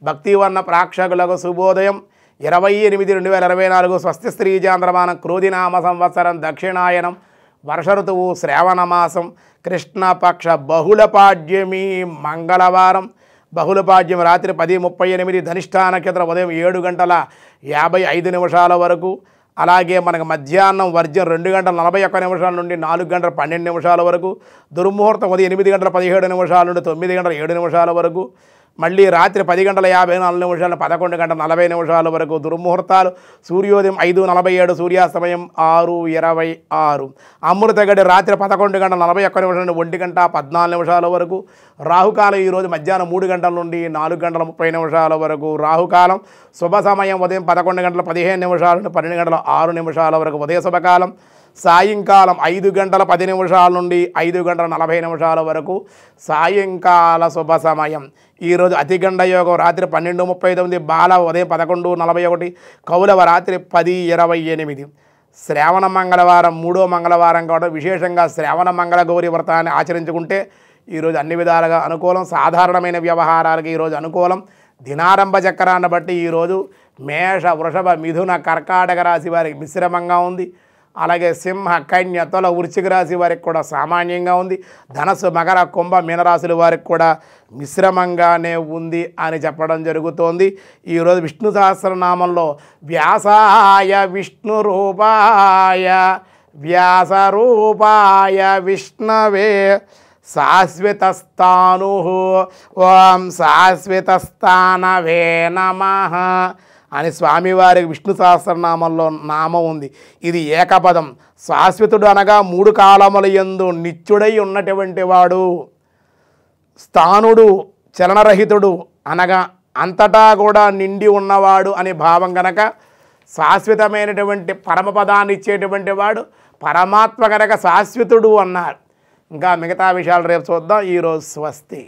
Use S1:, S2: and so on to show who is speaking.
S1: భక్తివర్ణ ప్రేక్షకులకు శుభోదయం 28/2024 స్వస్తి స్త్రీ చాంద్రమానం క్రోధినామ సంవత్సరం దక్షిణాయనం వర్ష ఋతువు శ్రావణమాసం కృష్ణపక్ష బహుళపాడ్యమి మంగళవారం బహుళపాడ్యం రాత్రి 10:38 ధనిష్ఠా నక్షత్రం ఉదయం 7:55 వరకు అలాగే మనకు మధ్యాహ్నం వర్జ్యం 2:41 నుండి 4:12 వరకు దుర్ముహూర్తం ఉదయం 8:17 నుండి 9:07 వరకు మళ్ళీ రాత్రి 10:54 11:40 వరకు దుర్ముహూర్తాలు సూర్యోదయం 5:47 సూర్యాస్తమయం 6:26 అమృత గడి రాత్రి 11:41 నుండి 1:14 వరకు రాహుకాలం ఈరోజు మధ్యాహ్నం 3 గంటల నుండి 4:30 వరకు రాహుకాలం శుభ సమయం ఉదయం 11:15 నుండి 12:06 వరకు ఉదయ శుభకాలం సాయంకాలం 5:10 నుండి 5:40 వరకు సాయంకాల శుభ సమయం ఈరోజు అతిగండ యోగం రాత్రి 12:39 బాల ఉదయం 11:41 కౌలవ రాత్రి 10:28 శ్రావణ మంగళవారం 3వ మంగళవారం కావడం విశేషంగా శ్రావణ మంగళ గౌరి వ్రతాన్ని ఆచరించుకుంటే ఈరోజు అన్ని విధాలుగా అనుకూలం సాధారణమైన వ్యవహారాలకి ఈరోజు అనుకూలం దినారంభ చక్రాన్ని బట్టి ఈరోజు మేష వృషభ మిథున కర్కాటక రాశి వారికి మిశ్రమంగా ఉంది అలాగే సింహ కన్య తుల వృశ్చిక రాశి వారికి కూడా సామాన్యంగా ఉంది ధనస్సు మకర కుంభ మీనరాశుల వారికి కూడా మిశ్రమంగానే ఉంది అని చెప్పడం జరుగుతోంది ఈరోజు విష్ణు సహస్రనామంలో వ్యాసాయ విష్ణు రూపాయ వ్యాస రూపాయ విష్ణవే శాశ్వతస్థాను ఓం శాశ్వతస్థానవే నమః అని స్వామివారికి విష్ణు సహస్రనామంలో నామం ఉంది ఇది ఏకపదం శాశ్వతుడు అనగా 3 కాలముల యందు నిత్యుడై ఉన్నటువంటి వాడు స్థానుడు చలనరహితుడు అనగా అంతటా కూడా నిండి ఉన్నవాడు అని భావం గనక శాశ్వతమైనటువంటి పరమపదాన్ని ఇచ్చేటువంటి వాడు పరమాత్మ గనక శాశ్వతుడు అన్నారు ఇంకా మిగతా విషయాలు రేపు చూద్దాం ఈరోజు స్వస్తి